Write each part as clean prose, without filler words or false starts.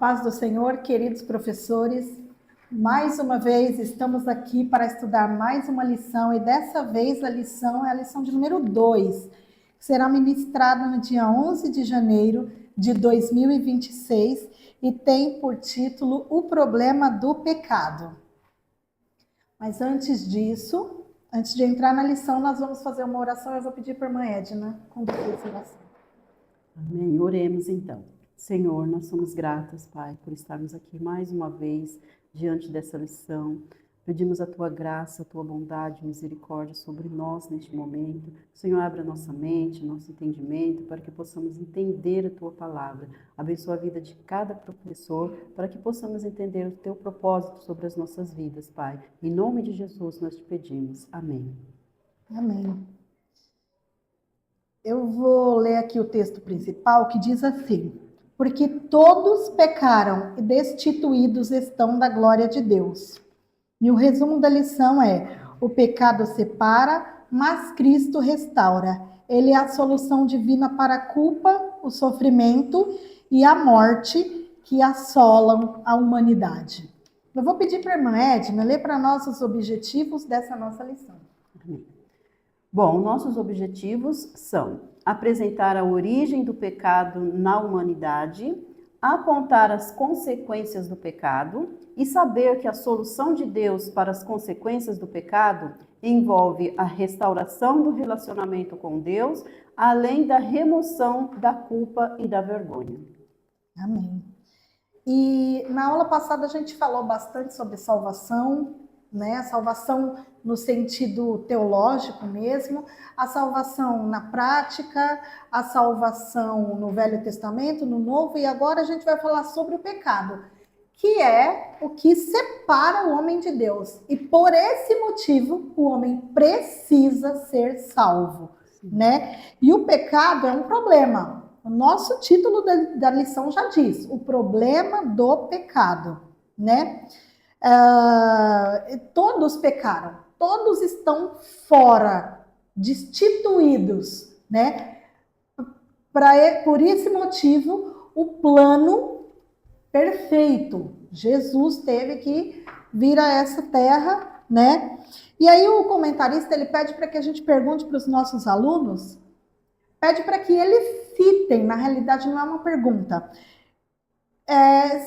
paz do Senhor, queridos professores. Mais uma vez estamos aqui para estudar mais uma lição e dessa vez a lição é a lição de número 2, que será ministrada no dia 11 de janeiro de 2026 e tem por título O Problema do Pecado. Mas antes disso, antes de entrar na lição, nós vamos fazer uma oração. Eu vou pedir para a irmã Edna conduzir essa oração. Amém. Oremos então. Senhor, nós somos gratas, Pai, por estarmos aqui mais uma vez diante dessa lição. Pedimos a Tua graça, a Tua bondade e misericórdia sobre nós neste momento. Senhor, abra nossa mente, nosso entendimento, para que possamos entender a Tua palavra. Abençoa a vida de cada professor, para que possamos entender o Teu propósito sobre as nossas vidas, Pai. Em nome de Jesus nós te pedimos. Amém. Amém. Eu vou ler aqui o texto principal que diz assim: porque todos pecaram e destituídos estão da glória de Deus. E o resumo da lição é: o pecado separa, mas Cristo restaura. Ele é a solução divina para a culpa, o sofrimento e a morte que assolam a humanidade. Eu vou pedir para a irmã Edna ler para nós os objetivos dessa nossa lição. Bom, nossos objetivos são apresentar a origem do pecado na humanidade, apontar as consequências do pecado e saber que a solução de Deus para as consequências do pecado envolve a restauração do relacionamento com Deus, além da remoção da culpa e da vergonha. Amém. E na aula passada a gente falou bastante sobre salvação, né? A salvação no sentido teológico mesmo, a salvação na prática, a salvação no Velho Testamento, no Novo, e agora a gente vai falar sobre o pecado, que é o que separa o homem de Deus. E por esse motivo, o homem precisa ser salvo, né? E o pecado é um problema. O nosso título da lição já diz, o problema do pecado, né? Todos pecaram, todos estão fora, destituídos, né? Por esse motivo, o plano perfeito, Jesus teve que vir a essa terra, né? E aí o comentarista, ele pede para que a gente pergunte para os nossos alunos, pede para que eles citem, na realidade não é uma pergunta,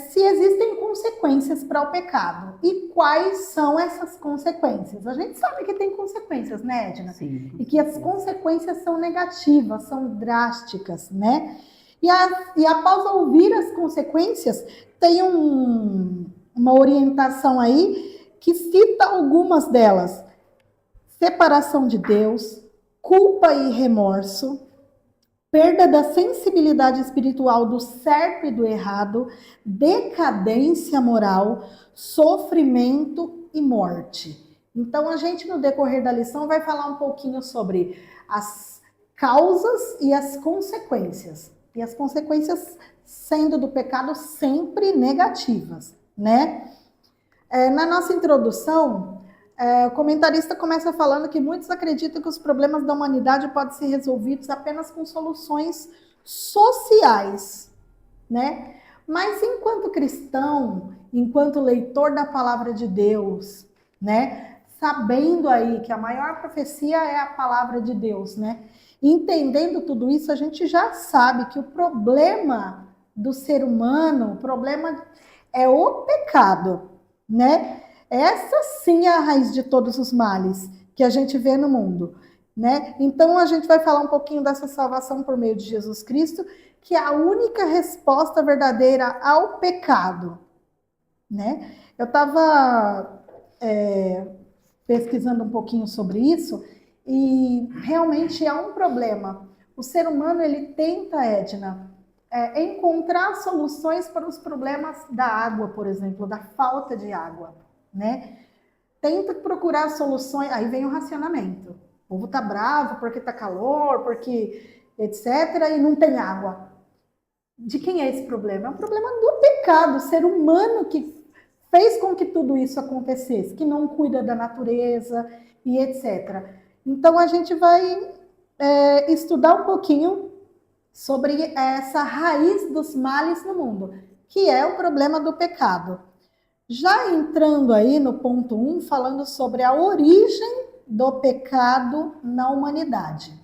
se existem consequências para o pecado. E quais são essas consequências? A gente sabe que tem consequências, né, Edna? Sim. E que as consequências são negativas, são drásticas, né? E após ouvir as consequências, tem uma orientação aí que cita algumas delas. Separação de Deus, culpa e remorso, perda da sensibilidade espiritual do certo e do errado, decadência moral, sofrimento e morte. Então, a gente, no decorrer da lição, vai falar um pouquinho sobre as causas e as consequências. E as consequências sendo do pecado sempre negativas, né? Na nossa introdução, o comentarista começa falando que muitos acreditam que os problemas da humanidade podem ser resolvidos apenas com soluções sociais, né? Mas enquanto cristão, enquanto leitor da palavra de Deus, né? Sabendo aí que a maior profecia é a palavra de Deus, né? Entendendo tudo isso, a gente já sabe que o problema do ser humano, o problema é o pecado, né? Essa sim é a raiz de todos os males que a gente vê no mundo, né? Então a gente vai falar um pouquinho dessa salvação por meio de Jesus Cristo, que é a única resposta verdadeira ao pecado, né? Eu estava pesquisando um pouquinho sobre isso e realmente é um problema. O ser humano, ele tenta, Edna, encontrar soluções para os problemas da água, por exemplo, da falta de água, né? Tenta procurar soluções, aí vem o racionamento. O povo tá bravo porque tá calor, porque etc, e não tem água. De quem é esse problema? É um problema do pecado, o ser humano que fez com que tudo isso acontecesse, que não cuida da natureza e etc. Então a gente vai estudar um pouquinho sobre essa raiz dos males no mundo, que é o problema do pecado. Já entrando aí no ponto 1, falando sobre a origem do pecado na humanidade.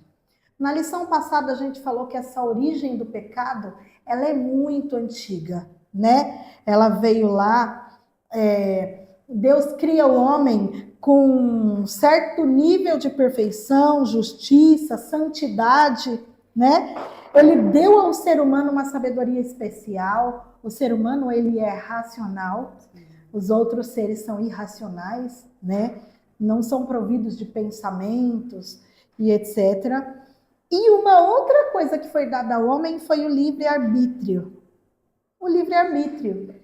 Na lição passada a gente falou que essa origem do pecado, ela é muito antiga, né? Ela veio lá, Deus cria o homem com um certo nível de perfeição, justiça, santidade, né? Ele deu ao ser humano uma sabedoria especial. O ser humano, ele é racional. Os outros seres são irracionais, né? Não são providos de pensamentos e etc. E uma outra coisa que foi dada ao homem foi o livre-arbítrio. O livre-arbítrio,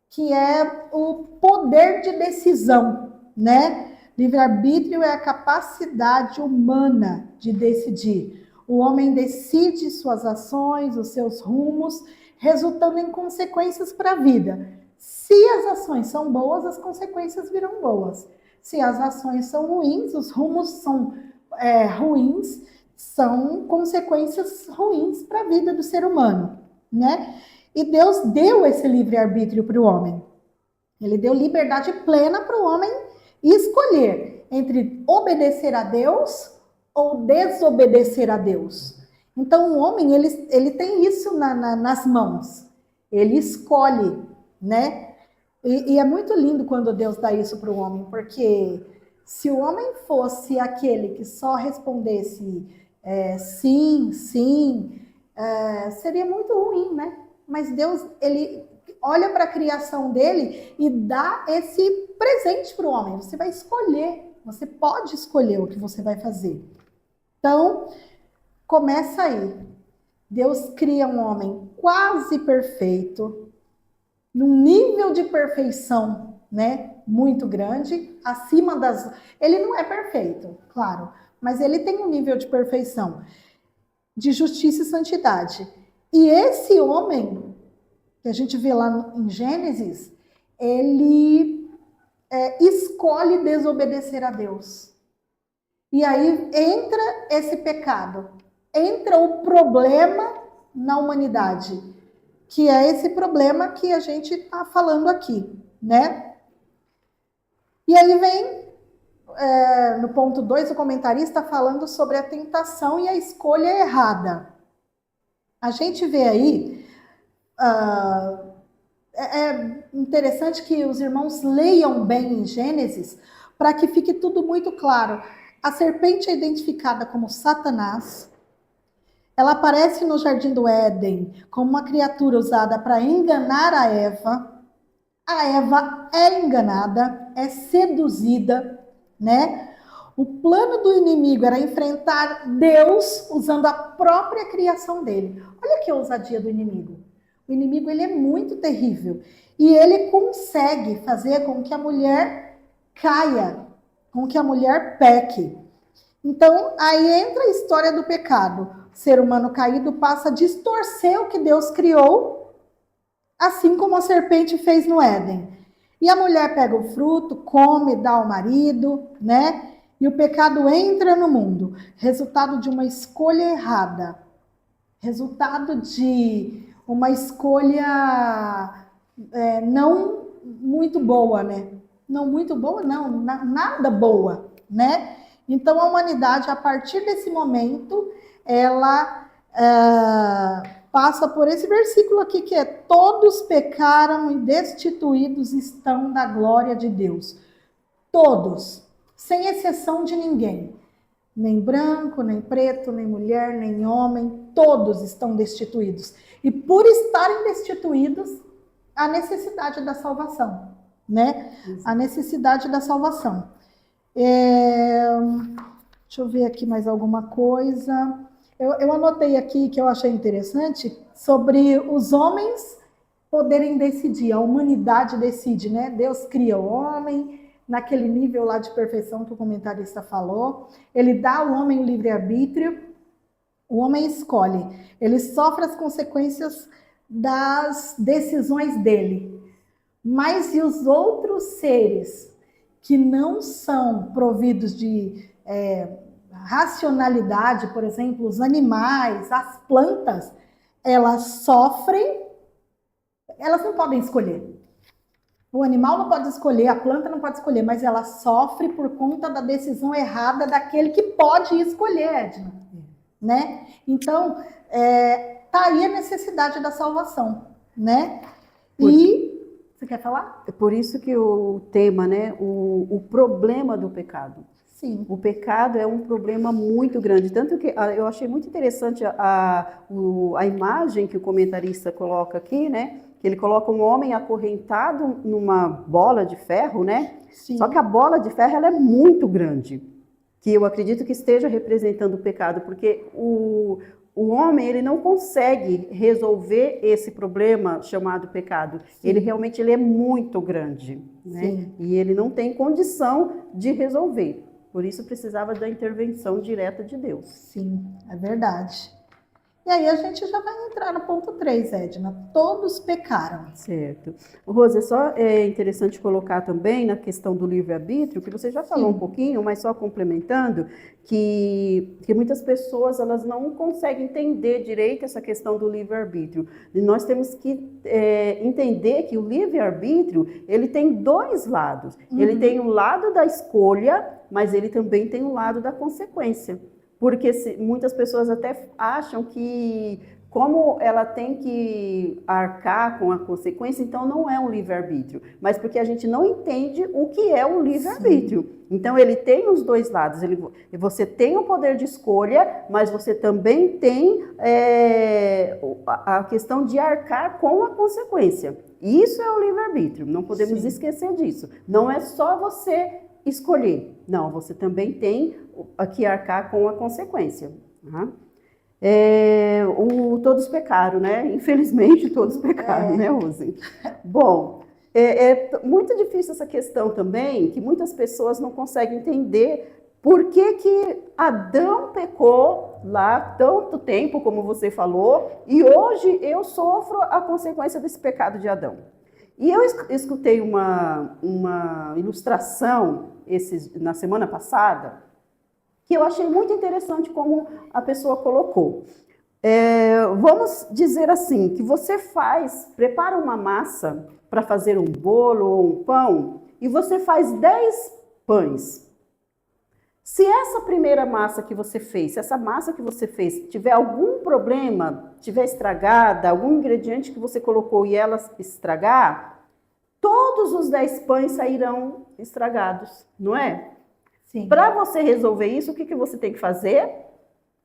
que é o poder de decisão, né? Livre-arbítrio é a capacidade humana de decidir. O homem decide suas ações, os seus rumos, resultando em consequências para a vida. Se as ações são boas, as consequências virão boas. Se as ações são ruins, os rumos são ruins, são consequências ruins para a vida do ser humano, né? E Deus deu esse livre-arbítrio para o homem. Ele deu liberdade plena para o homem escolher entre obedecer a Deus ou desobedecer a Deus. Então, o homem, ele tem isso nas mãos. Ele escolhe, né? E é muito lindo quando Deus dá isso para o homem, porque se o homem fosse aquele que só respondesse sim, sim, seria muito ruim, né? Mas Deus, ele olha para a criação dele e dá esse presente para o homem. Você vai escolher, você pode escolher o que você vai fazer. Então, começa aí. Deus cria um homem quase perfeito, num nível de perfeição, né, muito grande, acima das... Ele não é perfeito, claro, mas ele tem um nível de perfeição, de justiça e santidade. E esse homem, que a gente vê lá em Gênesis, ele escolhe desobedecer a Deus. E aí entra esse pecado, entra o problema na humanidade, que é esse problema que a gente está falando aqui, né? E aí vem, no ponto 2, o comentarista falando sobre a tentação e a escolha errada. A gente vê aí, é interessante que os irmãos leiam bem em Gênesis, para que fique tudo muito claro. A serpente é identificada como Satanás. Ela aparece no Jardim do Éden como uma criatura usada para enganar a Eva. A Eva é enganada, é seduzida, né? O plano do inimigo era enfrentar Deus usando a própria criação dele. Olha que ousadia do inimigo. O inimigo, ele é muito terrível. E ele consegue fazer com que a mulher caia, com que a mulher peque. Então, aí entra a história do pecado. O ser humano caído passa a distorcer o que Deus criou, assim como a serpente fez no Éden. E a mulher pega o fruto, come, dá ao marido, né? E o pecado entra no mundo. Resultado de uma escolha errada. Resultado de uma escolha não muito boa, né? Não muito boa, não. Nada boa, né? Então, a humanidade, a partir desse momento, ela passa por esse versículo aqui, que é: todos pecaram e destituídos estão da glória de Deus. Todos, sem exceção de ninguém. Nem branco, nem preto, nem mulher, nem homem, todos estão destituídos. E por estarem destituídos, a necessidade da salvação, né? A necessidade da salvação. Deixa eu ver aqui mais alguma coisa. Eu anotei aqui, que eu achei interessante, sobre os homens poderem decidir. A humanidade decide, né? Deus cria o homem naquele nível lá de perfeição que o comentarista falou. Ele dá ao homem o livre-arbítrio. O homem escolhe. Ele sofre as consequências das decisões dele. Mas e os outros seres que não são providos de racionalidade, por exemplo, os animais, as plantas, elas sofrem elas não podem escolher. O animal não pode escolher, a planta não pode escolher, mas ela sofre por conta da decisão errada daquele que pode escolher, Edna, né? Então, tá aí a necessidade da salvação, né? Você quer falar? É por isso que o tema, né, o problema do pecado. Sim. O pecado é um problema muito grande, tanto que eu achei muito interessante a imagem que o comentarista coloca aqui, né? Que ele coloca um homem acorrentado numa bola de ferro, né? Sim. Só que a bola de ferro ela é muito grande, que eu acredito que esteja representando o pecado, porque o homem ele não consegue resolver esse problema chamado pecado. Sim. Ele realmente é muito grande, né? Sim. E ele não tem condição de resolver. Por isso precisava da intervenção direta de Deus. Sim, é verdade. E aí a gente já vai entrar no ponto 3, Edna. Todos pecaram. Certo. Rose, só é interessante colocar também na questão do livre-arbítrio, que você já falou um pouquinho, mas só complementando, que muitas pessoas elas não conseguem entender direito essa questão do livre-arbítrio. E nós temos que entender que o livre-arbítrio, ele tem dois lados. Uhum. Ele tem o lado da escolha, mas ele também tem o lado da consequência. Porque muitas pessoas até acham que, como ela tem que arcar com a consequência, então não é um livre-arbítrio. Mas porque a gente não entende o que é o livre-arbítrio. Então ele tem os dois lados. Você tem o poder de escolha, mas você também tem a questão de arcar com a consequência. Isso é o livre-arbítrio, não podemos esquecer disso. Não é só você escolher. Não, você também tem que arcar com a consequência. Uhum. Todos pecaram, né? Infelizmente, todos pecaram, né, Rose? Bom, é muito difícil essa questão também, que muitas pessoas não conseguem entender por que Adão pecou lá tanto tempo, como você falou, e hoje eu sofro a consequência desse pecado de Adão. E eu escutei uma ilustração na semana passada, que eu achei muito interessante como a pessoa colocou. Vamos dizer assim, que você prepara uma massa para fazer um bolo ou um pão, e você faz 10 pães. Se essa primeira massa que você fez, se essa massa que você fez tiver algum problema, tiver estragada, algum ingrediente que você colocou e ela estragar, todos os 10 pães sairão estragados, não é? Sim. Para você resolver isso, o que você tem que fazer?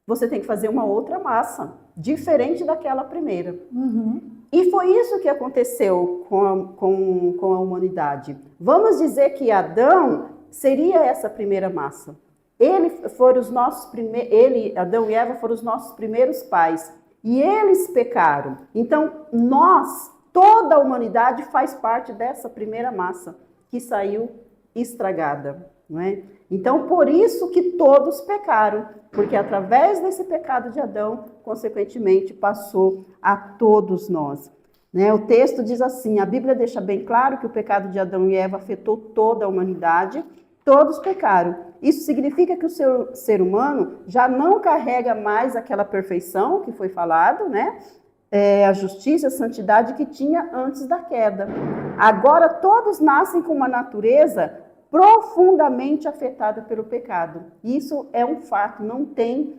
Você tem que fazer uma outra massa, diferente daquela primeira. Uhum. E foi isso que aconteceu com a humanidade. Vamos dizer que Adão seria essa primeira massa. Adão e Eva foram os nossos primeiros pais. E eles pecaram. Então, toda a humanidade faz parte dessa primeira massa que saiu estragada, não é? Então, por isso que todos pecaram, porque através desse pecado de Adão, consequentemente, passou a todos nós. Né? O texto diz assim, a Bíblia deixa bem claro que o pecado de Adão e Eva afetou toda a humanidade, todos pecaram. Isso significa que o ser humano já não carrega mais aquela perfeição que foi falado, né? A justiça, a santidade que tinha antes da queda. Agora todos nascem com uma natureza profundamente afetada pelo pecado. Isso é um fato, não tem...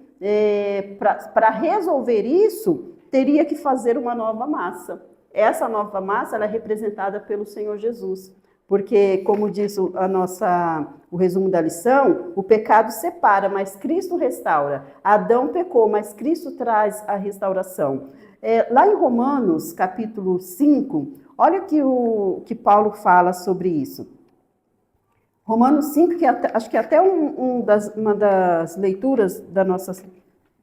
Para resolver isso, teria que fazer uma nova massa. Essa nova massa ela é representada pelo Senhor Jesus. Porque, como diz o resumo da lição, o pecado separa, mas Cristo restaura. Adão pecou, mas Cristo traz a restauração. Lá em Romanos, capítulo 5, olha o que Paulo fala sobre isso. Romanos 5, que acho que até uma das leituras da nossa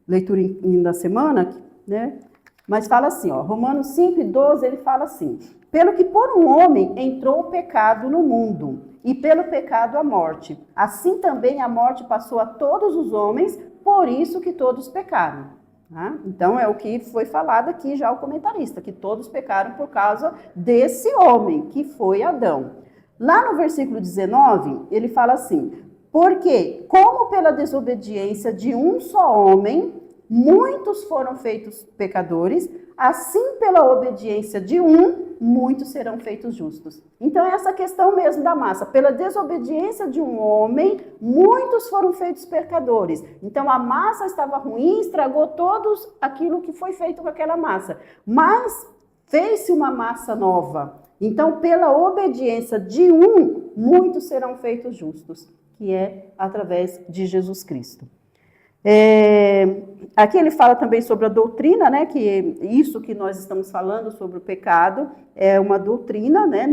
leitura da semana, né? Mas fala assim, ó, Romanos 5:12, ele fala assim, pelo que por um homem entrou o pecado no mundo, e pelo pecado a morte. Assim também a morte passou a todos os homens, por isso que todos pecaram. Tá? Então é o que foi falado aqui já o comentarista, que todos pecaram por causa desse homem, que foi Adão. Lá no versículo 19, ele fala assim, porque como pela desobediência de um só homem, muitos foram feitos pecadores, assim pela obediência de um, muitos serão feitos justos. Então é essa questão mesmo da massa. Pela desobediência de um homem, muitos foram feitos pecadores. Então a massa estava ruim, estragou todos aquilo que foi feito com aquela massa. Mas fez-se uma massa nova. Então pela obediência de um, muitos serão feitos justos, que é através de Jesus Cristo. Aqui ele fala também sobre a doutrina, né, que isso que nós estamos falando sobre o pecado é uma doutrina, né,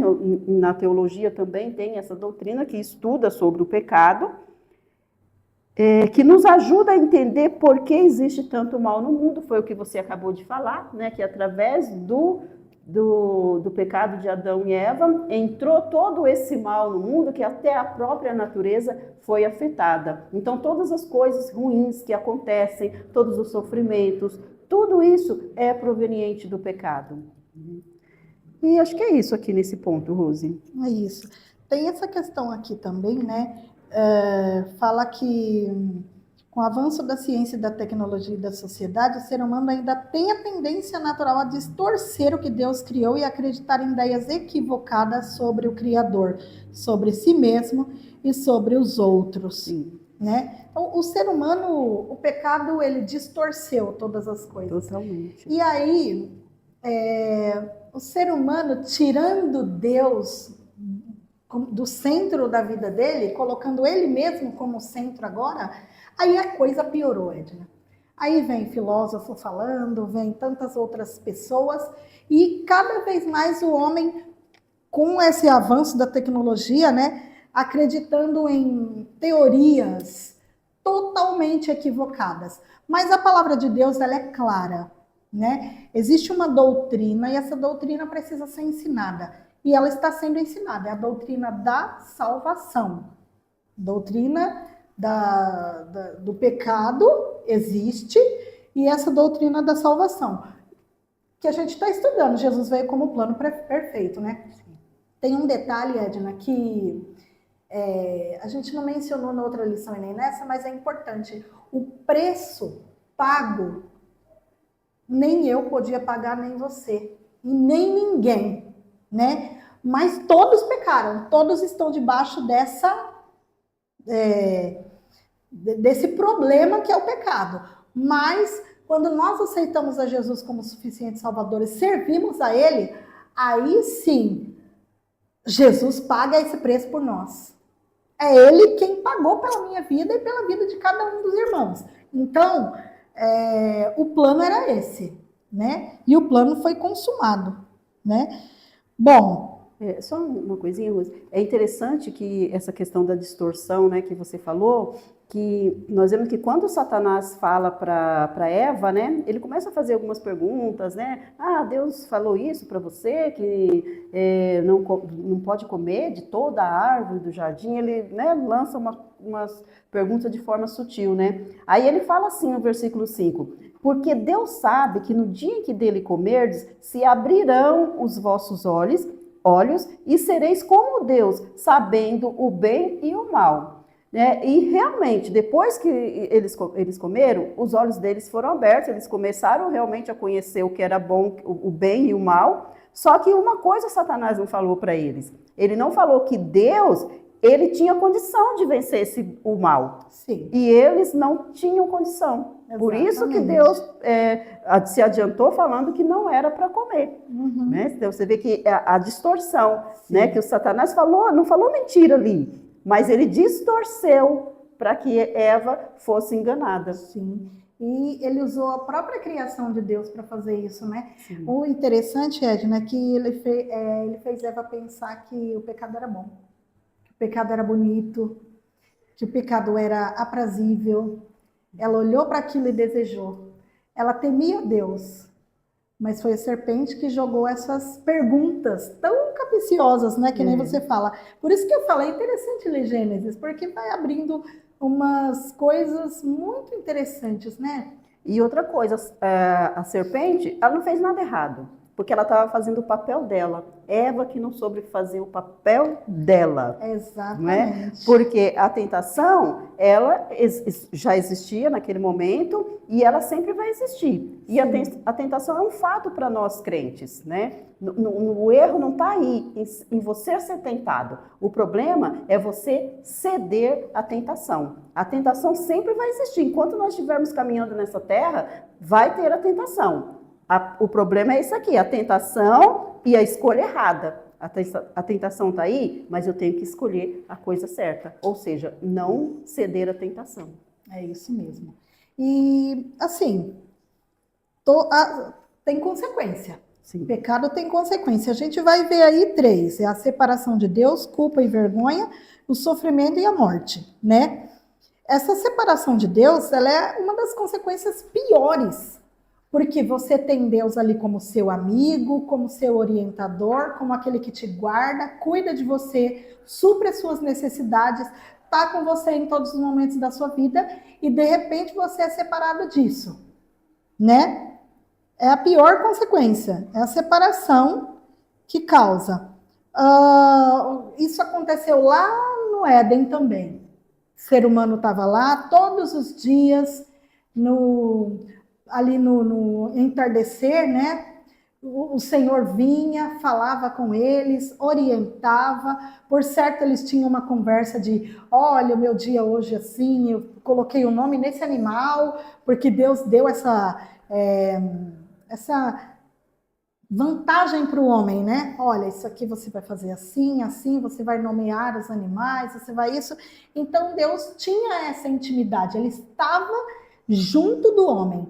na teologia também tem essa doutrina que estuda sobre o pecado, que nos ajuda a entender por que existe tanto mal no mundo, foi o que você acabou de falar, né, que através do pecado de Adão e Eva, entrou todo esse mal no mundo, que até a própria natureza foi afetada. Então, todas as coisas ruins que acontecem, todos os sofrimentos, tudo isso é proveniente do pecado. E acho que é isso aqui nesse ponto, Rose. É isso. Tem essa questão aqui também, né? Fala que com o avanço da ciência, da tecnologia e da sociedade, o ser humano ainda tem a tendência natural a distorcer o que Deus criou e acreditar em ideias equivocadas sobre o Criador, sobre si mesmo e sobre os outros. Sim. Né? Então, o ser humano, o pecado, ele distorceu todas as coisas. Totalmente. E aí, o ser humano, tirando Deus do centro da vida dele, colocando ele mesmo como centro agora, aí a coisa piorou, Edna. Aí vem filósofo falando, vem tantas outras pessoas, e cada vez mais o homem, com esse avanço da tecnologia, né, acreditando em teorias totalmente equivocadas. Mas a palavra de Deus, ela é clara, né? Existe uma doutrina e essa doutrina precisa ser ensinada. E ela está sendo ensinada, é a doutrina da salvação. Doutrina do pecado existe, e essa doutrina da salvação, que a gente está estudando. Jesus veio como plano perfeito, né? Tem um detalhe, Edna, que a gente não mencionou na outra lição e nem nessa, mas é importante. O preço pago, nem eu podia pagar, nem você, e nem ninguém, né? Mas todos pecaram, todos estão debaixo desse problema que é o pecado. Mas quando nós aceitamos a Jesus como suficiente Salvador e servimos a Ele, aí sim, Jesus paga esse preço por nós. É Ele quem pagou pela minha vida e pela vida de cada um dos irmãos. Então, o plano era esse, né? E o plano foi consumado, né? Bom, só uma coisinha, Rose. É interessante que essa questão da distorção, né, que você falou, que nós vemos que quando Satanás fala para Eva, né, ele começa a fazer algumas perguntas, né? Ah, Deus falou isso para você, que não pode comer de toda a árvore do jardim. Ele, né, lança umas perguntas de forma sutil, né? Aí ele fala assim no versículo 5, porque Deus sabe que no dia em que dele comerdes, se abrirão os vossos olhos e sereis como Deus, sabendo o bem e o mal. E realmente, depois que eles comeram, os olhos deles foram abertos, eles começaram realmente a conhecer o que era bom, o bem e o mal. Só que uma coisa Satanás não falou para eles. Ele não falou que Deus, ele tinha condição de vencer o mal. Sim. E eles não tinham condição. Exatamente. Por isso que Deus se adiantou falando que não era para comer. Uhum. Né? Então você vê que a distorção, né, que o Satanás falou, não falou mentira ali, mas ele distorceu para que Eva fosse enganada. Sim. E ele usou a própria criação de Deus para fazer isso, né? Sim. O interessante, Edna, é que ele fez Eva pensar que o pecado era bom, que o pecado era bonito, que o pecado era aprazível. Ela olhou para aquilo e desejou. Ela temia Deus, mas foi a serpente que jogou essas perguntas tão capciosas, né? Que nem você fala. Por isso que eu falei, é interessante ler Gênesis, porque vai abrindo umas coisas muito interessantes, né? E outra coisa, a serpente, ela não fez nada errado. porque ela estava fazendo o papel dela. Eva que não soube fazer o papel dela. Exatamente. Não é? Porque a tentação, ela já existia naquele momento e ela sempre vai existir. E a tentação é um fato para nós crentes, né? O erro não está aí em você ser tentado. O problema é você ceder à tentação. A tentação sempre vai existir. Enquanto nós estivermos caminhando nessa terra, vai ter a tentação. O problema é isso aqui, a tentação e a escolha errada. A tentação está aí, mas eu tenho que escolher a coisa certa. Ou seja, não ceder à tentação. É isso mesmo. E, assim, tem consequência. Sim. Pecado tem consequência. A gente vai ver aí 3. É a separação de Deus, culpa e vergonha, o sofrimento e a morte, né? Essa separação de Deus, ela é uma das consequências piores. Porque você tem Deus ali como seu amigo, como seu orientador, como aquele que te guarda, cuida de você, supre as suas necessidades, está com você em todos os momentos da sua vida e de repente você é separado disso, né? É a pior consequência, é a separação que causa. Isso aconteceu lá no Éden também. O ser humano estava lá todos os dias, ali no entardecer, né? O Senhor vinha, falava com eles, orientava. Por certo, eles tinham uma conversa de: olha, o meu dia hoje assim, eu coloquei o nome nesse animal, porque Deus deu essa vantagem para o homem, né? Olha, isso aqui você vai fazer assim, assim, você vai nomear os animais, você vai isso. Então, Deus tinha essa intimidade, ele estava junto do homem.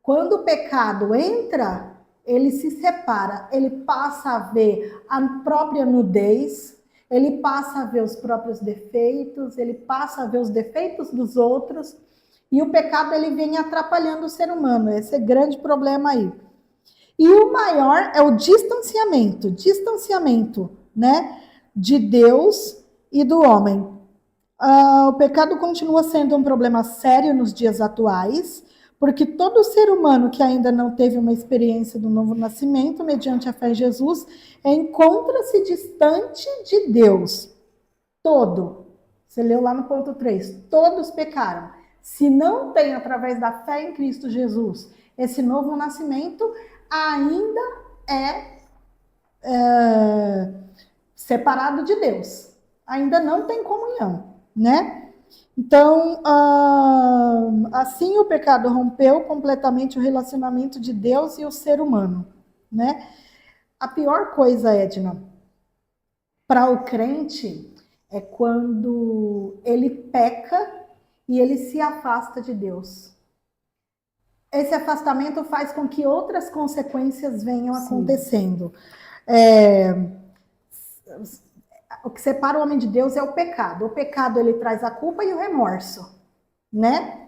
Quando o pecado entra, ele se separa, ele passa a ver a própria nudez, ele passa a ver os próprios defeitos, ele passa a ver os defeitos dos outros, e o pecado ele vem atrapalhando o ser humano. Esse é o grande problema aí. E o maior é o distanciamento, né, de Deus e do homem. O pecado continua sendo um problema sério nos dias atuais, porque todo ser humano que ainda não teve uma experiência do novo nascimento, mediante a fé em Jesus, encontra-se distante de Deus. Todo. Você leu lá no ponto 3. Todos pecaram. Se não tem, através da fé em Cristo Jesus, esse novo nascimento, ainda é separado de Deus. Ainda não tem comunhão, né? Então, assim o pecado rompeu completamente o relacionamento de Deus e o ser humano, né? A pior coisa, Edna, para o crente é quando ele peca e ele se afasta de Deus. Esse afastamento faz com que outras consequências venham acontecendo. O que separa o homem de Deus é o pecado. O pecado, ele traz a culpa e o remorso, né?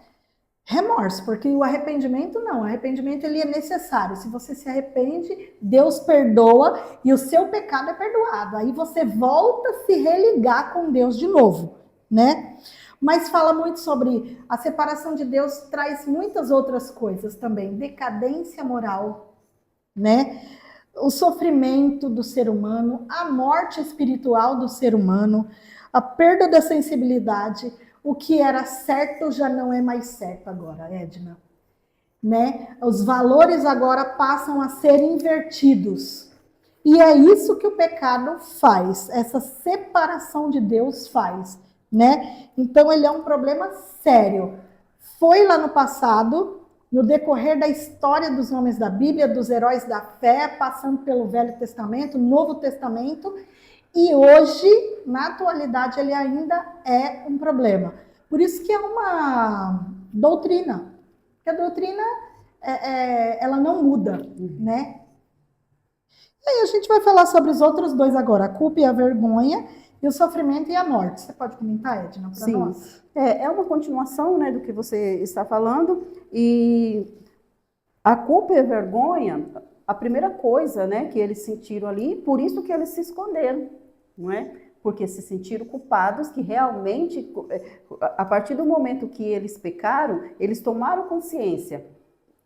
Remorso, porque o arrependimento não. O arrependimento, ele é necessário. Se você se arrepende, Deus perdoa e o seu pecado é perdoado. Aí você volta a se religar com Deus de novo, né? Mas fala muito sobre a separação de Deus, traz muitas outras coisas também. Decadência moral, né? O sofrimento do ser humano, a morte espiritual do ser humano, a perda da sensibilidade. O que era certo já não é mais certo agora, Edna. Né? Os valores agora passam a ser invertidos. E é isso que o pecado faz, essa separação de Deus faz, né? Então ele é um problema sério. Foi lá no passado, no decorrer da história dos homens da Bíblia, dos heróis da fé, passando pelo Velho Testamento, Novo Testamento, e hoje, na atualidade, ele ainda é um problema. Por isso que é uma doutrina. Porque a doutrina, ela não muda, né? E aí a gente vai falar sobre os outros dois agora, a culpa e a vergonha, e o sofrimento e a morte. Você pode comentar, Edna, para nós? É uma continuação, né, do que você está falando, e a culpa e a vergonha, a primeira coisa, né, que eles sentiram ali, por isso que eles se esconderam, não é? Porque se sentiram culpados, que realmente, a partir do momento que eles pecaram, eles tomaram consciência.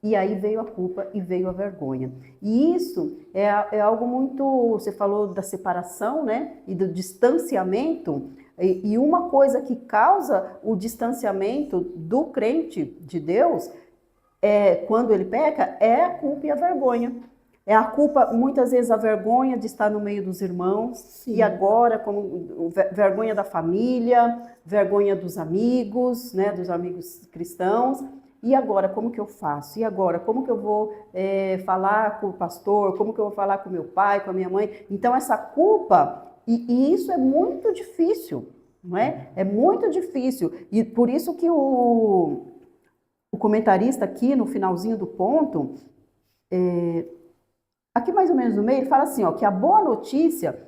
E aí veio a culpa e veio a vergonha. E isso é algo muito... Você falou da separação, né? E do distanciamento. E uma coisa que causa o distanciamento do crente de Deus, quando ele peca, é a culpa e a vergonha. É a culpa, muitas vezes, a vergonha de estar no meio dos irmãos. Sim. E agora, como vergonha da família, vergonha dos amigos, né? Dos amigos cristãos. E agora, como que eu faço? E agora, como que eu vou falar com o pastor? Como que eu vou falar com meu pai, com a minha mãe? Então, essa culpa, e isso é muito difícil, não é? É muito difícil. E por isso que o comentarista aqui, no finalzinho do ponto, aqui mais ou menos no meio, ele fala assim, ó, que a boa notícia...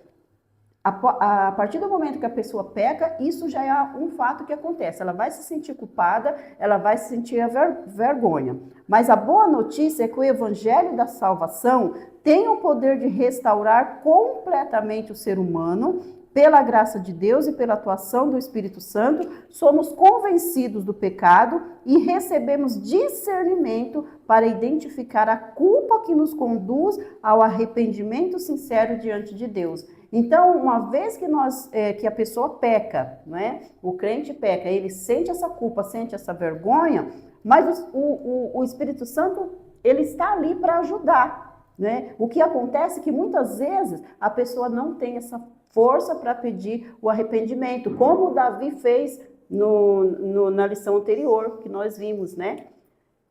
A partir do momento que a pessoa peca, isso já é um fato que acontece. Ela vai se sentir culpada, ela vai se sentir vergonha. Mas a boa notícia é que o evangelho da salvação tem o poder de restaurar completamente o ser humano. Pela graça de Deus e pela atuação do Espírito Santo, somos convencidos do pecado e recebemos discernimento para identificar a culpa que nos conduz ao arrependimento sincero diante de Deus. Então, uma vez que a pessoa peca, não é? O crente peca, ele sente essa culpa, sente essa vergonha, mas o Espírito Santo, ele está ali para ajudar, né? O que acontece é que muitas vezes a pessoa não tem essa força para pedir o arrependimento, como Davi fez na lição anterior que nós vimos, né?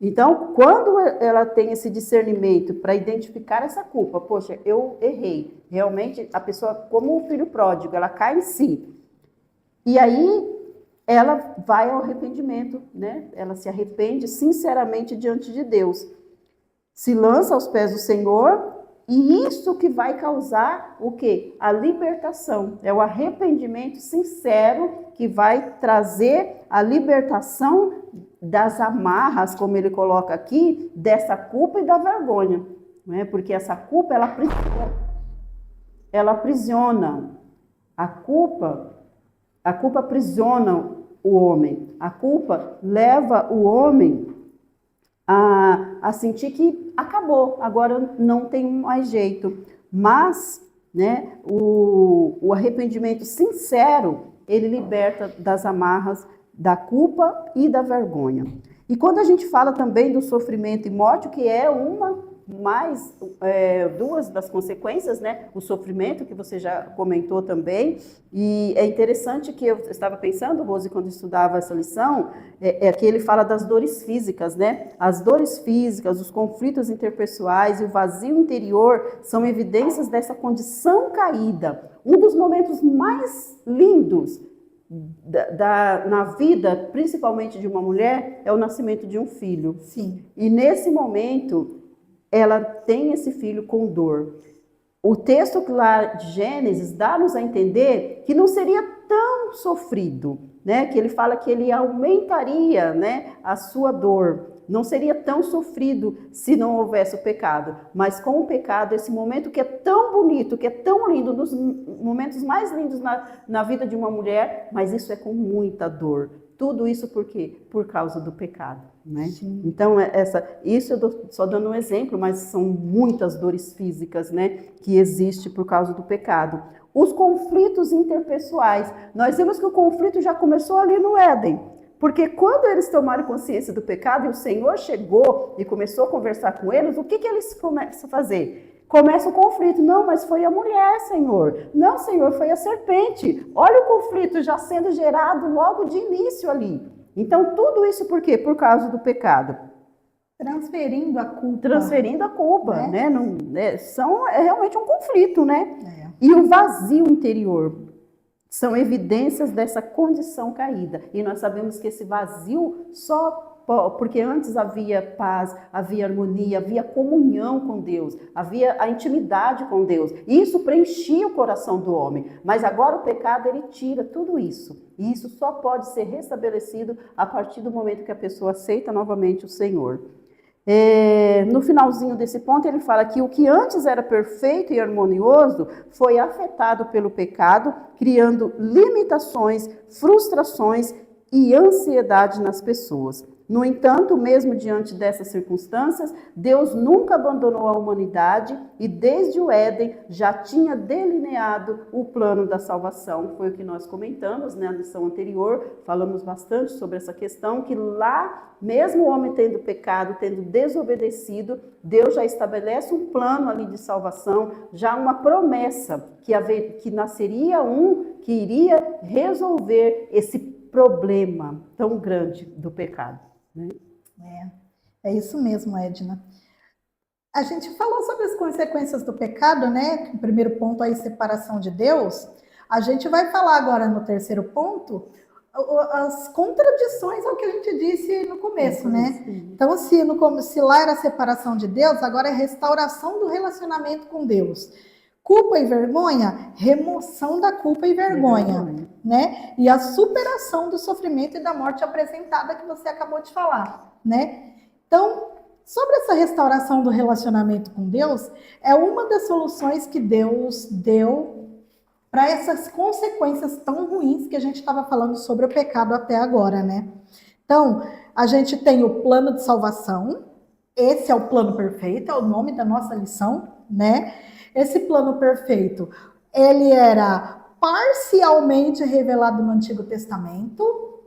Então, quando ela tem esse discernimento para identificar essa culpa, poxa, eu errei. Realmente, a pessoa, como o filho pródigo, ela cai em si. E aí, ela vai ao arrependimento, né? Ela se arrepende sinceramente diante de Deus. Se lança aos pés do Senhor, e isso que vai causar o quê? A libertação. É o arrependimento sincero que vai trazer a libertação das amarras, como ele coloca aqui, dessa culpa e da vergonha, não é? Porque essa culpa, ela aprisiona. A culpa aprisiona o homem. A culpa leva o homem a sentir que acabou, agora não tem mais jeito. Mas, né, o arrependimento sincero, ele liberta das amarras da culpa e da vergonha. E quando a gente fala também do sofrimento e morte, que é duas das consequências, né? O sofrimento, que você já comentou também, e é interessante que eu estava pensando, Rose, quando estudava essa lição, que ele fala das dores físicas, né? As dores físicas, os conflitos interpessoais e o vazio interior são evidências dessa condição caída. Um dos momentos mais lindos na vida, principalmente de uma mulher, é o nascimento de um filho. Sim. E nesse momento, ela tem esse filho com dor. O texto lá de Gênesis dá-nos a entender que não seria tão sofrido, né? Que ele fala que ele aumentaria, né, a sua dor. Não seria tão sofrido se não houvesse o pecado. Mas com o pecado, esse momento que é tão bonito, que é tão lindo, dos momentos mais lindos na vida de uma mulher, mas isso é com muita dor. Tudo isso por quê? Por causa do pecado, né? Sim. Então, isso eu estou só dando um exemplo, mas são muitas dores físicas, né, que existem por causa do pecado. Os conflitos interpessoais. Nós vemos que o conflito já começou ali no Éden. Porque quando eles tomaram consciência do pecado e o Senhor chegou e começou a conversar com eles, o que eles começam a fazer? Começa o conflito. Não, mas foi a mulher, Senhor. Não, Senhor, foi a serpente. Olha o conflito já sendo gerado logo de início ali. Então, tudo isso por quê? Por causa do pecado. Transferindo a culpa. Transferindo a culpa, né? É realmente um conflito, né? E o vazio interior são evidências dessa condição caída. E nós sabemos que esse vazio porque antes havia paz, havia harmonia, havia comunhão com Deus, havia a intimidade com Deus. E isso preenchia o coração do homem. Mas agora o pecado, ele tira tudo isso. E isso só pode ser restabelecido a partir do momento que a pessoa aceita novamente o Senhor. No finalzinho desse ponto, ele fala que o que antes era perfeito e harmonioso foi afetado pelo pecado, criando limitações, frustrações e ansiedade nas pessoas. No entanto, mesmo diante dessas circunstâncias, Deus nunca abandonou a humanidade e desde o Éden já tinha delineado o plano da salvação. Foi o que nós comentamos, né, na lição anterior, falamos bastante sobre essa questão, que lá, mesmo o homem tendo pecado, tendo desobedecido, Deus já estabelece um plano ali de salvação, já uma promessa que nasceria que iria resolver esse problema tão grande do pecado. É isso mesmo, Edna. A gente falou sobre as consequências do pecado, né? O primeiro ponto aí, separação de Deus. A gente vai falar agora no terceiro ponto as contradições ao que a gente disse no começo, né? Então, se lá era separação de Deus, agora é restauração do relacionamento com Deus. Culpa e vergonha, remoção da culpa e vergonha, né? E a superação do sofrimento e da morte apresentada que você acabou de falar, né? Então, sobre essa restauração do relacionamento com Deus, é uma das soluções que Deus deu para essas consequências tão ruins que a gente estava falando sobre o pecado até agora, né? Então, a gente tem o plano de salvação, esse é o plano perfeito, é o nome da nossa lição, né? Esse plano perfeito, ele era parcialmente revelado no Antigo Testamento,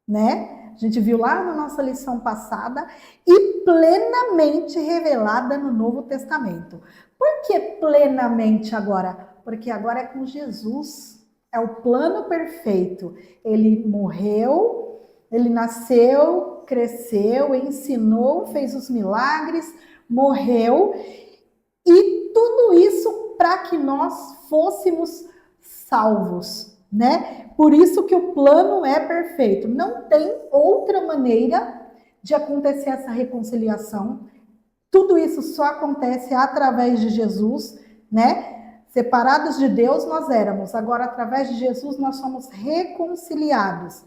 né? A gente viu lá na nossa lição passada, e plenamente revelada no Novo Testamento. Por que plenamente agora? Porque agora é com Jesus, é o plano perfeito. Ele morreu, ele nasceu, cresceu, ensinou, fez os milagres, morreu, e tudo isso para que nós fôssemos salvos, né? Por isso que o plano é perfeito. Não tem outra maneira de acontecer essa reconciliação. Tudo isso só acontece através de Jesus, né? Separados de Deus nós éramos, agora através de Jesus nós somos reconciliados.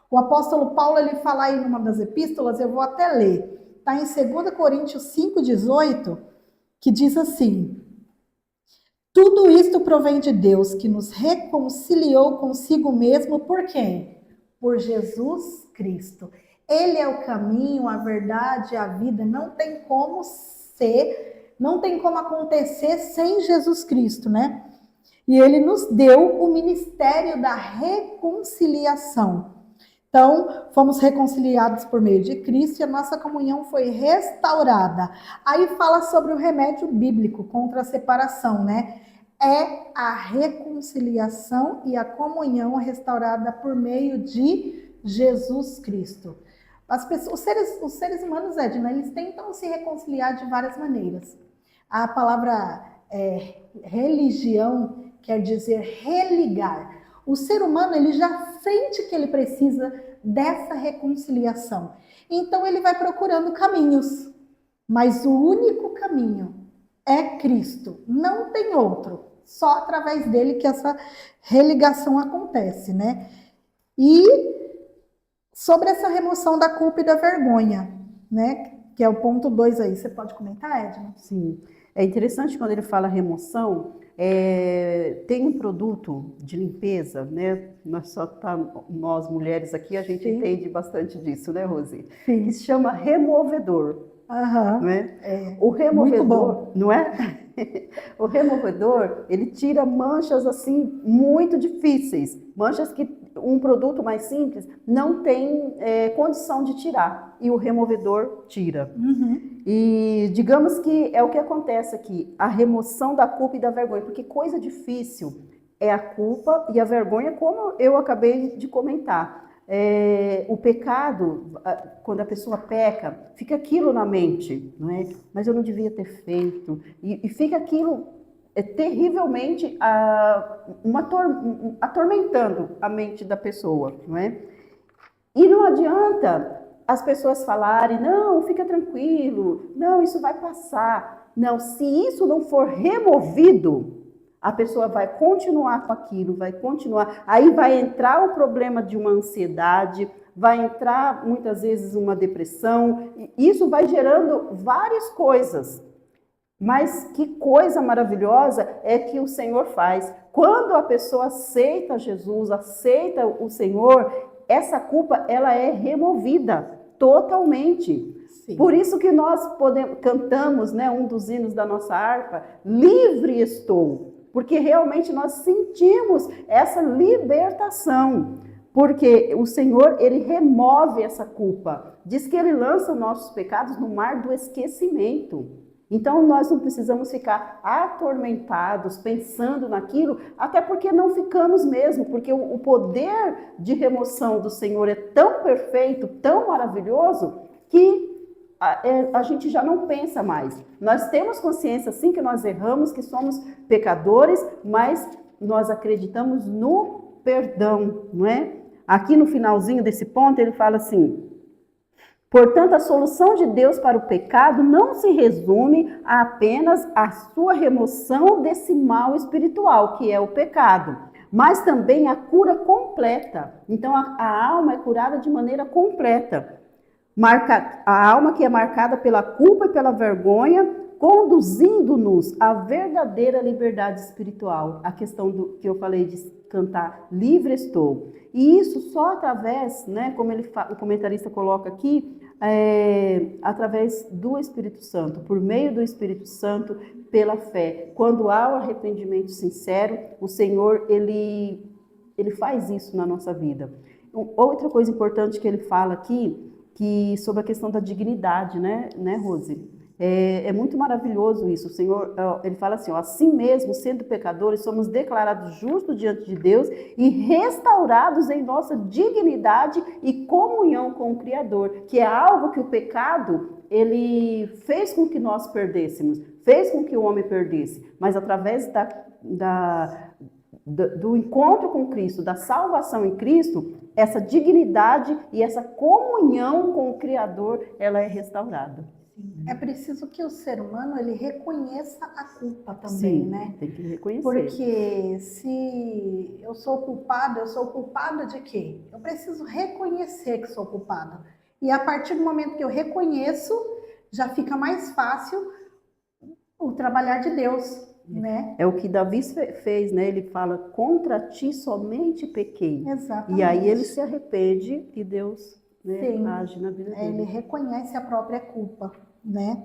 O apóstolo Paulo, ele fala aí numa das epístolas, eu vou até ler. Está em 2 Coríntios 5,18, que diz assim: tudo isto provém de Deus, que nos reconciliou consigo mesmo por quem? Por Jesus Cristo. Ele é o caminho, a verdade, a vida. Não tem como ser, não tem como acontecer sem Jesus Cristo, né? E ele nos deu o ministério da reconciliação. Então, fomos reconciliados por meio de Cristo e a nossa comunhão foi restaurada. Aí fala sobre o remédio bíblico contra a separação, né? É a reconciliação e a comunhão restaurada por meio de Jesus Cristo. Os seres humanos, Edna, eles tentam se reconciliar de várias maneiras. A palavra religião quer dizer religar. O ser humano, ele já sente que ele precisa dessa reconciliação. Então, ele vai procurando caminhos. Mas o único caminho é Cristo. Não tem outro. Só através dele que essa religação acontece, né? E sobre essa remoção da culpa e da vergonha, né? Que é o ponto 2 aí. Você pode comentar, Edna? Sim. É interessante quando ele fala remoção, tem um produto de limpeza, né? Nós mulheres aqui, a gente entende bastante disso, né, Rose? Sim. Que se chama removedor. Aham. Não é? O removedor, muito bom. Não é? O removedor, ele tira manchas assim muito difíceis, manchas que um produto mais simples não tem condição de tirar, e o removedor tira. E digamos que é o que acontece aqui, a remoção da culpa e da vergonha, porque coisa difícil é a culpa e a vergonha, como eu acabei de comentar. O pecado, quando a pessoa peca, fica aquilo na mente, não é? Mas eu não devia ter feito, e fica aquilo terrivelmente atormentando a mente da pessoa, não é? E não adianta as pessoas falarem, não, fica tranquilo, não, isso vai passar. Não, se isso não for removido, a pessoa vai continuar com aquilo, vai continuar. Aí vai entrar o problema de uma ansiedade, vai entrar muitas vezes uma depressão, e isso vai gerando várias coisas. Mas que coisa maravilhosa é que o Senhor faz. Quando a pessoa aceita Jesus, aceita o Senhor, essa culpa ela é removida. totalmente. Sim. Por isso que nós cantamos, né, um dos hinos da nossa harpa, livre estou, porque realmente nós sentimos essa libertação, porque o Senhor, ele remove essa culpa, diz que ele lança nossos pecados no mar do esquecimento. Então nós não precisamos ficar atormentados, pensando naquilo, até porque não ficamos mesmo, porque o poder de remoção do Senhor é tão perfeito, tão maravilhoso, que a gente já não pensa mais. Nós temos consciência, sim, que nós erramos, que somos pecadores, mas nós acreditamos no perdão, não é? Aqui no finalzinho desse ponto, ele fala assim: portanto, a solução de Deus para o pecado não se resume a apenas a sua remoção desse mal espiritual, que é o pecado, mas também a cura completa. Então, a alma é curada de maneira completa. A alma que é marcada pela culpa e pela vergonha, conduzindo-nos à verdadeira liberdade espiritual. A questão que eu falei de cantar, livre estou. E isso só através, né, como o comentarista coloca aqui, através do Espírito Santo, por meio do Espírito Santo, pela fé. Quando há o arrependimento sincero, o Senhor, ele faz isso na nossa vida. Outra coisa importante que ele fala aqui, que sobre a questão da dignidade, né, Rose? É muito maravilhoso isso. O Senhor, ele fala assim, ó, assim mesmo, sendo pecadores, somos declarados justos diante de Deus e restaurados em nossa dignidade e comunhão com o Criador, que é algo que o pecado, ele fez com que nós perdêssemos, fez com que o homem perdesse, mas através do encontro com Cristo, da salvação em Cristo, essa dignidade e essa comunhão com o Criador, ela é restaurada. É preciso que o ser humano, ele reconheça a culpa também, Sim, né? Tem que reconhecer. Porque se eu sou culpada de quê? Eu preciso reconhecer que sou culpada. E a partir do momento que eu reconheço, já fica mais fácil o trabalhar de Deus, né? É o que Davi fez, né? Ele fala, contra ti somente pequei. Exatamente. E aí ele se arrepende e Deus, né, Sim, age na vida dele. Ele reconhece a própria culpa, né?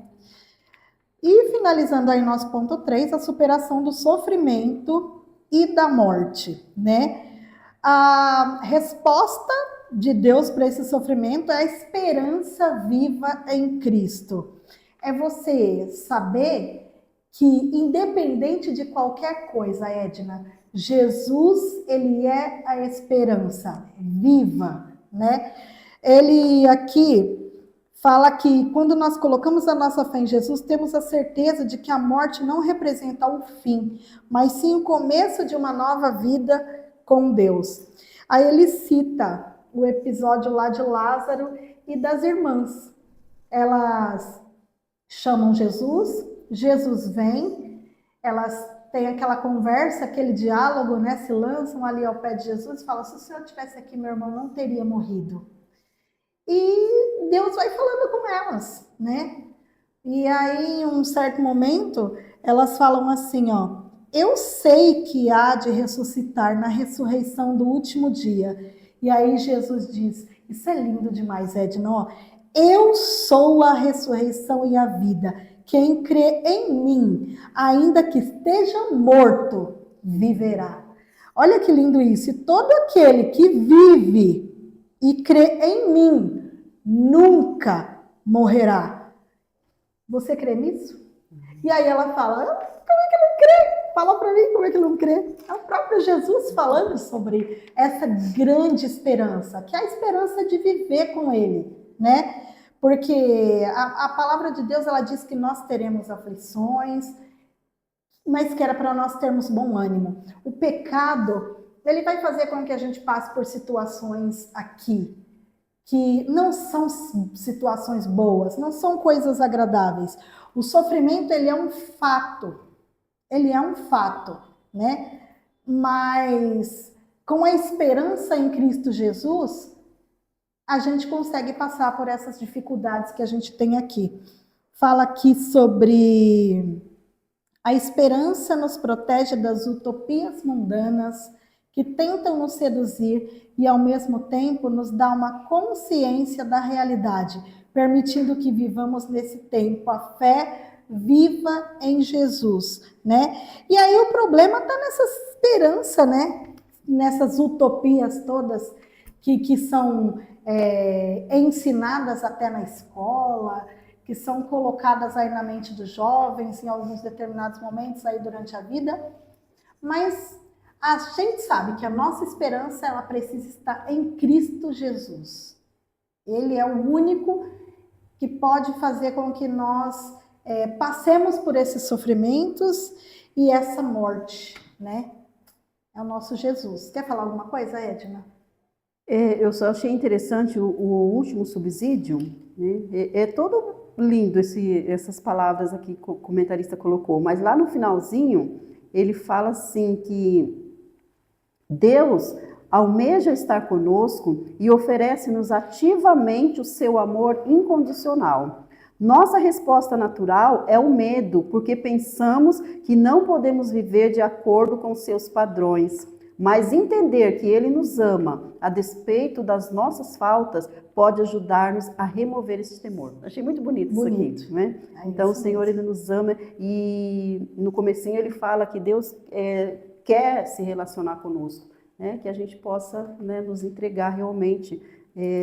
E finalizando aí nosso ponto 3, a superação do sofrimento e da morte, né? A resposta de Deus para esse sofrimento é a esperança viva em Cristo. É você saber que, independente de qualquer coisa, Edna, Jesus, ele é a esperança viva, né? Ele aqui fala que quando nós colocamos a nossa fé em Jesus, temos a certeza de que a morte não representa o fim, mas sim o começo de uma nova vida com Deus. Aí ele cita o episódio lá de Lázaro e das irmãs. Elas chamam Jesus, Jesus vem, elas têm aquela conversa, aquele diálogo, né? Se lançam ali ao pé de Jesus e falam, se o Senhor estivesse aqui, meu irmão não teria morrido. E Deus vai falando com elas, né? E aí, em um certo momento, elas falam assim, ó, eu sei que há de ressuscitar na ressurreição do último dia. E aí Jesus diz, isso é lindo demais, Edna, ó, eu sou a ressurreição e a vida. Quem crê em mim, ainda que esteja morto, viverá. Olha que lindo isso. E todo aquele que vive e crê em mim, nunca morrerá. Você crê nisso? E aí ela fala, como é que não crê? Fala para mim como é que não crê. É o próprio Jesus falando sobre essa grande esperança, que é a esperança de viver com ele, né? Porque a palavra de Deus, ela diz que nós teremos aflições, mas que era para nós termos bom ânimo. O pecado, ele vai fazer com que a gente passe por situações aqui, que não são situações boas, não são coisas agradáveis. O sofrimento, ele é um fato, né? Mas com a esperança em Cristo Jesus, a gente consegue passar por essas dificuldades que a gente tem aqui. Fala aqui sobre a esperança nos protege das utopias mundanas que tentam nos seduzir e, ao mesmo tempo, nos dá uma consciência da realidade, permitindo que vivamos nesse tempo a fé viva em Jesus, né? E aí o problema está nessa esperança, né? Nessas utopias todas que são ensinadas até na escola, que são colocadas aí na mente dos jovens em alguns determinados momentos aí durante a vida, mas a gente sabe que a nossa esperança ela precisa estar em Cristo Jesus. Ele é o único que pode fazer com que nós passemos por esses sofrimentos e essa morte, né? É o nosso Jesus. Quer falar alguma coisa, Edna? Eu só achei interessante o último subsídio, né? É todo lindo essas palavras aqui que o comentarista colocou, mas lá no finalzinho ele fala assim que Deus almeja estar conosco e oferece-nos ativamente o seu amor incondicional. Nossa resposta natural é o medo, porque pensamos que não podemos viver de acordo com seus padrões. Mas entender que Ele nos ama, a despeito das nossas faltas, pode ajudar-nos a remover esse temor. Achei muito bonito isso aqui, né? Então, o Senhor, Ele nos ama e no comecinho Ele fala que Deus quer se relacionar conosco, né? Que a gente possa, né, nos entregar realmente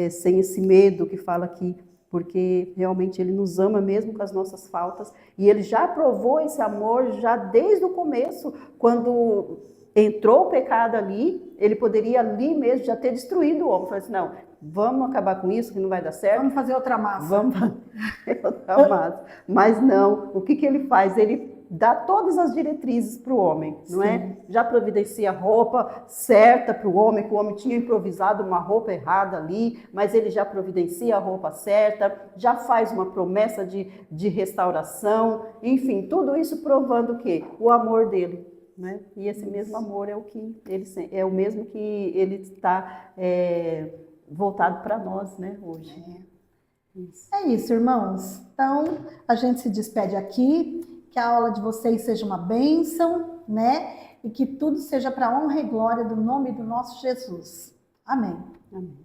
sem esse medo que fala aqui, porque realmente Ele nos ama mesmo com as nossas faltas e Ele já provou esse amor já desde o começo, quando entrou o pecado ali, Ele poderia ali mesmo já ter destruído o homem. Falei assim, não, vamos acabar com isso que não vai dar certo. Vamos fazer outra massa. Vamos fazer outra massa. Mas não, o que Ele faz? Ele dá todas as diretrizes para o homem, não é? Já providencia a roupa certa para o homem, que o homem tinha improvisado uma roupa errada ali, mas ele já providencia a roupa certa, já faz uma promessa de restauração, enfim, tudo isso provando o quê? O amor dele, né? E esse mesmo amor é o mesmo que ele está voltado para nós, né, hoje. É isso, irmãos. Então, a gente se despede aqui. Que a aula de vocês seja uma bênção, né? E que tudo seja para a honra e glória do nome do nosso Jesus. Amém. Amém.